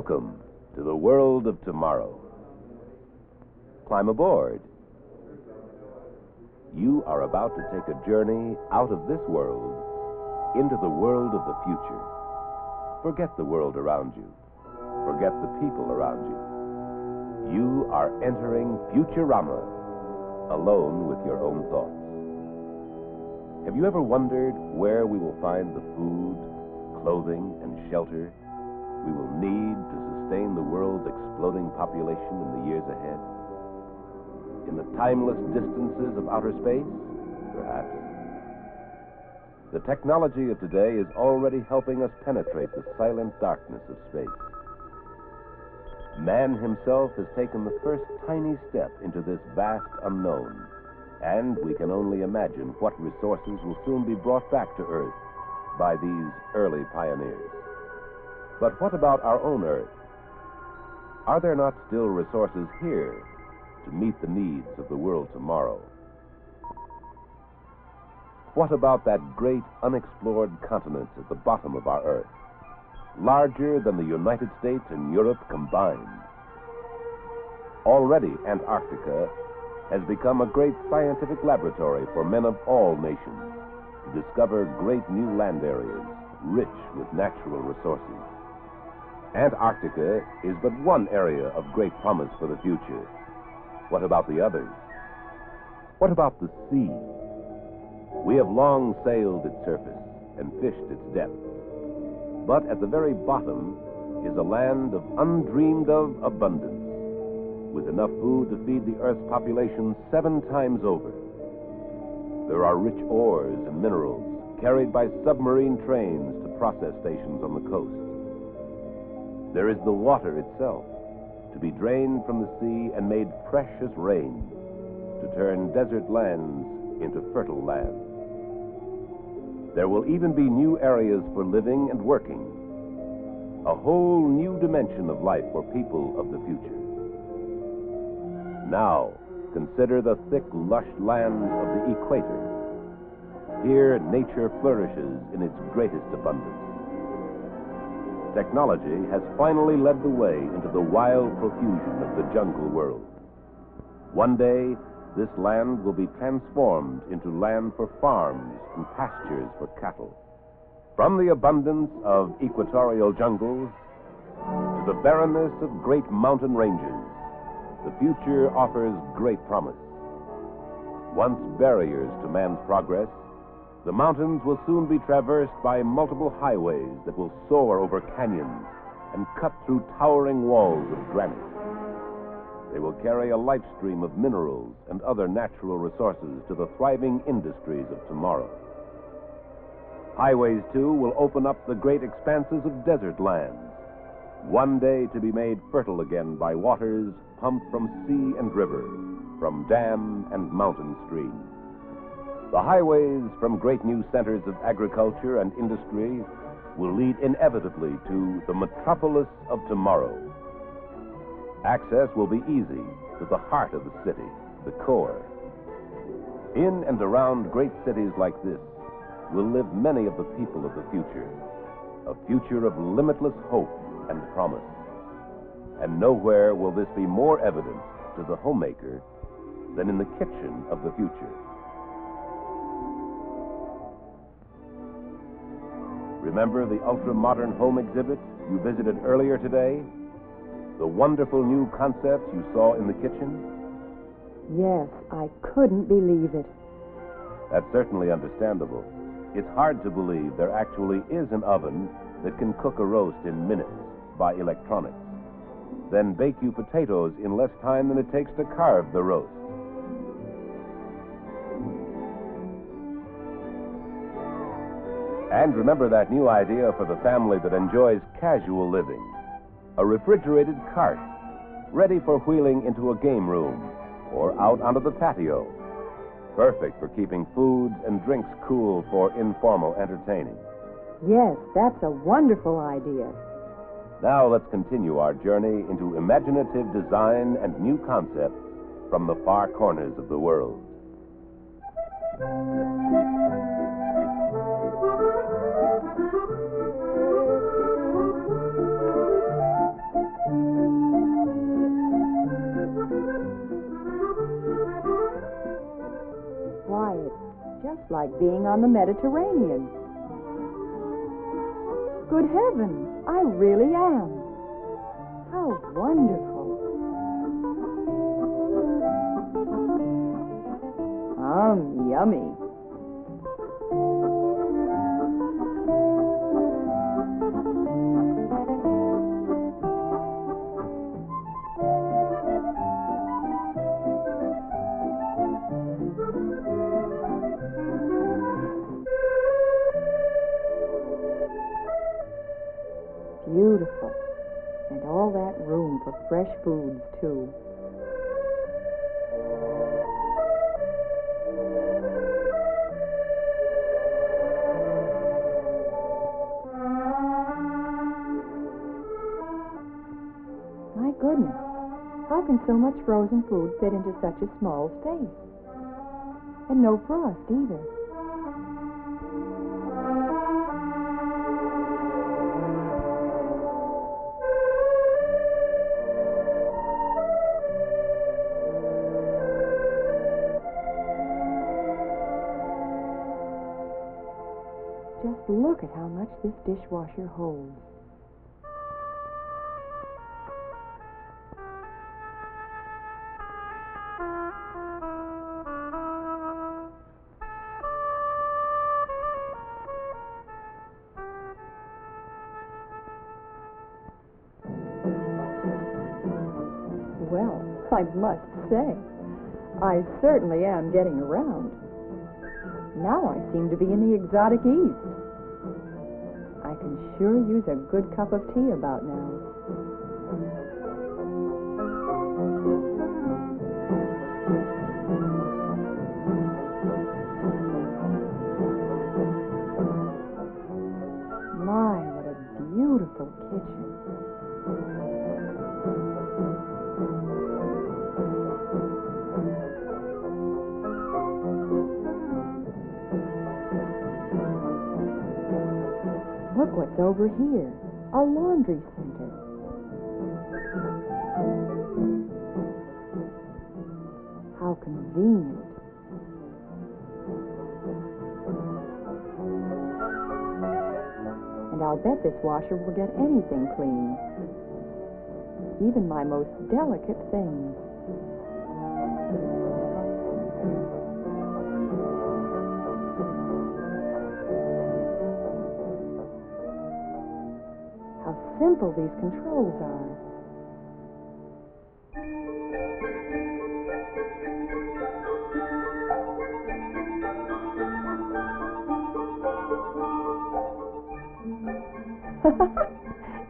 Welcome to the world of tomorrow. Climb aboard. You are about to take a journey out of this world into the world of the future. Forget the world around you. Forget the people around you. You are entering Futurama, alone with your own thoughts. Have you ever wondered where we will find the food, clothing, and shelter we will need to sustain the world's exploding population in the years ahead? In the timeless distances of outer space, perhaps. The technology of today is already helping us penetrate the silent darkness of space. Man himself has taken the first tiny step into this vast unknown, and we can only imagine what resources will soon be brought back to Earth by these early pioneers. But what about our own Earth? Are there not still resources here to meet the needs of the world tomorrow? What about that great unexplored continent at the bottom of our Earth, larger than the United States and Europe combined? Already, Antarctica has become a great scientific laboratory for men of all nations to discover great new land areas rich with natural resources. Antarctica is but one area of great promise for the future. What about the others? What about the sea? We have long sailed its surface and fished its depths. But at the very bottom is a land of undreamed-of abundance, with enough food to feed the Earth's population 7 times over. There are rich ores and minerals carried by submarine trains to process stations on the coast. There is the water itself, to be drained from the sea and made fresh as rain, to turn desert lands into fertile lands. There will even be new areas for living and working, a whole new dimension of life for people of the future. Now, consider the thick, lush lands of the equator. Here, nature flourishes in its greatest abundance. Technology has finally led the way into the wild profusion of the jungle world. One day, this land will be transformed into land for farms and pastures for cattle. From the abundance of equatorial jungles to the barrenness of great mountain ranges, the future offers great promise. Once barriers to man's progress, the mountains will soon be traversed by multiple highways that will soar over canyons and cut through towering walls of granite. They will carry a life stream of minerals and other natural resources to the thriving industries of tomorrow. Highways, too, will open up the great expanses of desert lands, one day to be made fertile again by waters pumped from sea and river, from dam and mountain stream. The highways from great new centers of agriculture and industry will lead inevitably to the metropolis of tomorrow. Access will be easy to the heart of the city, the core. In and around great cities like this will live many of the people of the future, a future of limitless hope and promise. And nowhere will this be more evident to the homemaker than in the kitchen of the future. Remember the ultra-modern home exhibit you visited earlier today? The wonderful new concepts you saw in the kitchen? Yes, I couldn't believe it. That's certainly understandable. It's hard to believe there actually is an oven that can cook a roast in minutes by electronics, then bake you potatoes in less time than it takes to carve the roast. And remember that new idea for the family that enjoys casual living. A refrigerated cart, ready for wheeling into a game room or out onto the patio. Perfect for keeping foods and drinks cool for informal entertaining. Yes, that's a wonderful idea. Now let's continue our journey into imaginative design and new concepts from the far corners of the world. like being on the Mediterranean. Good heavens, I really am. How wonderful. Yummy. Beautiful. And all that room for fresh foods, too. My goodness, how can so much frozen food fit into such a small space? And no frost, either. Just look at how much this dishwasher holds. Well, I must say, I certainly am getting around. Now I seem to be in the exotic East. I can sure use a good cup of tea about now. My, what a beautiful kitchen. Look what's over here, a laundry center. How convenient. And I'll bet this washer will get anything clean, even my most delicate things. Simple these controls are.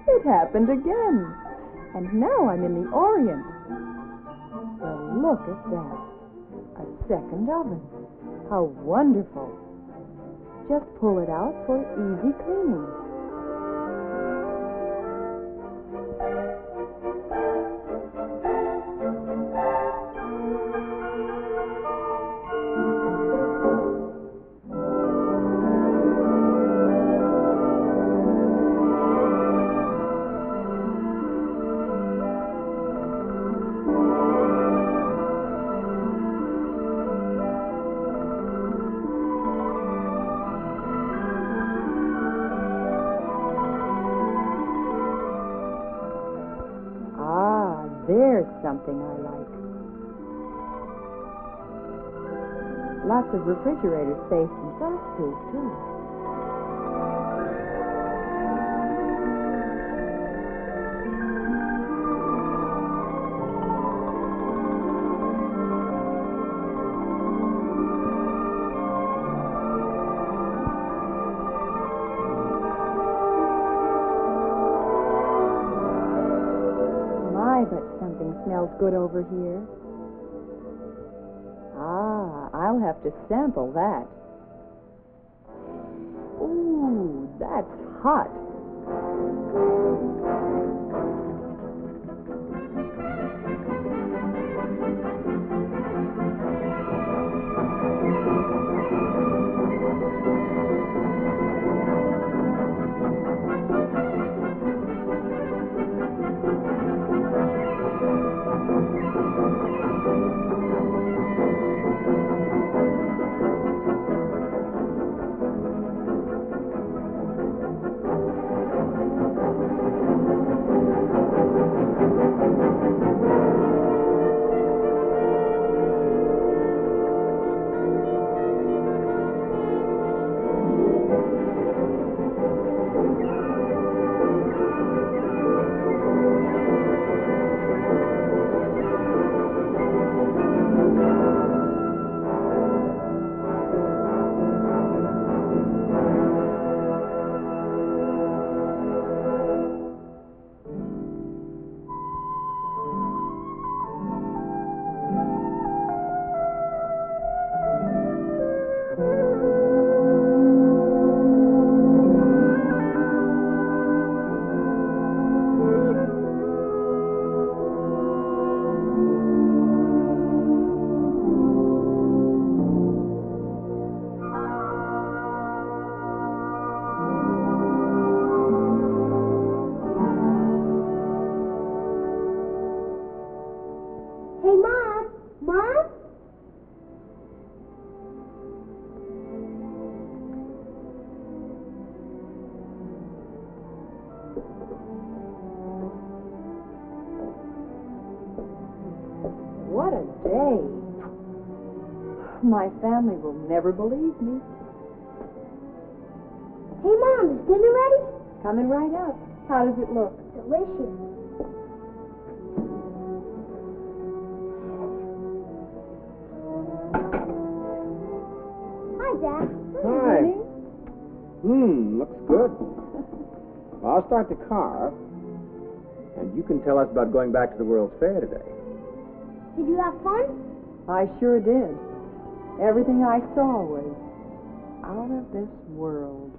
It happened again. And now I'm in the Orient. Well, look at that. A second oven. How wonderful. Just pull it out for easy cleaning. There's something I like. Lots of refrigerator space and frost-proof, too. But something smells good over here. Ah, I'll have to sample that. Ooh, that's hot. Mom! Mom? What a day. My family will never believe me. Hey, Mom, is dinner ready? Coming right up. How does it look? Delicious. Hi, Dad. Hi. Honey. Looks good. Well, I'll start the car, and you can tell us about going back to the World's Fair today. Did you have fun? I sure did. Everything I saw was out of this world.